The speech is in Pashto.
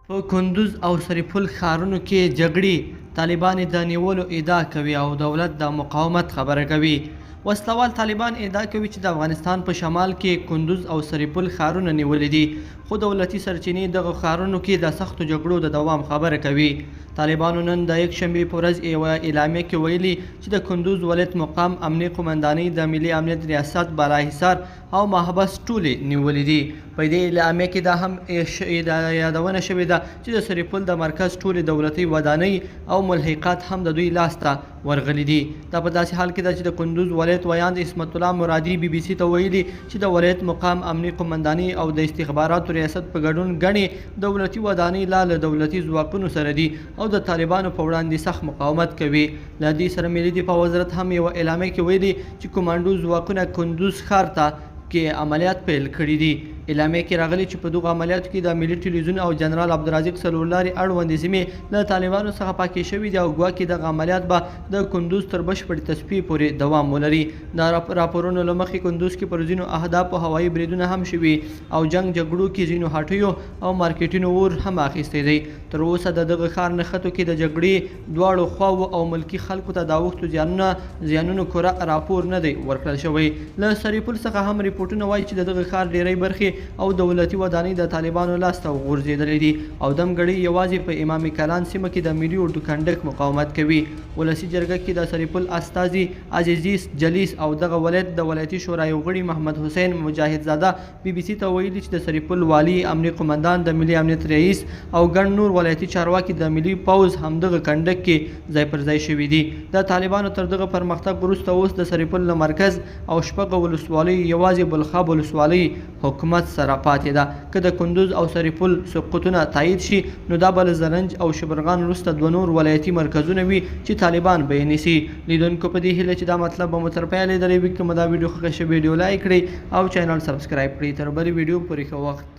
په کندز او سرپل ښارونو کې جګړې طالبان د نیولو ادعا کوي او دولت د مقاومت خبره کوي. وسلوال طالبان ادعا کوي چې د افغانستان په شمال کې کندز او سرپل ښارونه نیولي دي، خو دولتي سرچینې دغه ښارونو کې د سختو جګړو د دوام خبره کوي. طالبانو نن د یکشنبې په ورځ یوه اعلامیه کې ویلي چې د کندز ولایت مقام امنیه قومندانۍ د ملي امنیت ریاست بالاحصار او محبس ټولې نیولې دي. په دې اعلامیه کې دا هم یادونه شوې ده چې د سرپل د مرکز ټولې دولتي ودانۍ او ملحقات هم د دوی لاس ته ورغلي دي. دا په داسې حال کې ده چې د کندز ولایت ویاند اسمت الله مرادي BBC ته ویلي چې د ولایت مقام امنیه قومندانۍ او د استخباراتو ریاست په ګډون ګڼې دولتي ودانۍ له دولتي ځواکونو سره دي او د طالبانو په وړاندې سخت مقاومت کوي. له دې سره ملي دفاع وزارت هم یوه اعلامیه کې ویلي چې کمانډو ځواکونه کندز ښار ته کې عملیات پیل کړي دي. اعلامیه کې راغلي چې په دغو عملیاتو کې د ملي ټلویزیون او جنرال عبدالرازق څلورلارې اړوندې سیمې له طالبانو څخه پاکې شوي دي او ګواکې دغه عملیات به د کندز تر بشپړې تصفیې پورې دوام ولري. د راپورونو له مخې کندز کې پر ځینو اهدافو هوایي بریدونه هم شوي او جګړو کې ځینو هټیو او مارکیټونو اور هم اخیستی دی. تر اوسه د دغه ښار نښتو کې د جګړې دواړو خواوو او ملکي خلکو ته د اوښتو زیانونو کره راپور نه دی ورکړل شوی. له سرپل څخه هم ریپورټونه وایي چې د دغه ښار ډیری برخې او دولتي ودانۍ د طالبانو لاس ته وغورځېدلې دي او دمګړۍ یوازې په امام کلان سیمه کې د ملي اردو کنډک مقاومت کوي. ولسي جرګه کې د سرپل استازي عزیزي جلیس او دغه ولایت د ولایتي شورای غړي محمد حسین مجاهدزاده BBC ته ویلي چې د سرپل والي امنیه قومندان د ملي امنیت رئیس او ګڼ نور ولایتي چارواکي د ملي پوځ همدغه کنډک کې ځای پر ځای شوي دي. د طالبانو تر دغه پرمختګ وروسته اوس د سرپل له مرکز او شپږ ولسوالۍ یوازې بلخاب ولسوالۍ حکومت سره پاتې ده. که د کندز او سرپل سقوطونه تایید شي نو دا به له زرنج او شبرغان وروسته دوه نور ولایتي مرکزونه وي چې طالبان به یې نیسي. لیدونکو په دې هیله چې دا مطلب به مو تر پایه لیدلی وي، که مو دا ویډیو خوښه شوې ویډیو لایک کړئ او چینل سبسکرایب کړئ. تر بلې ویډیو پورې ښه وخت.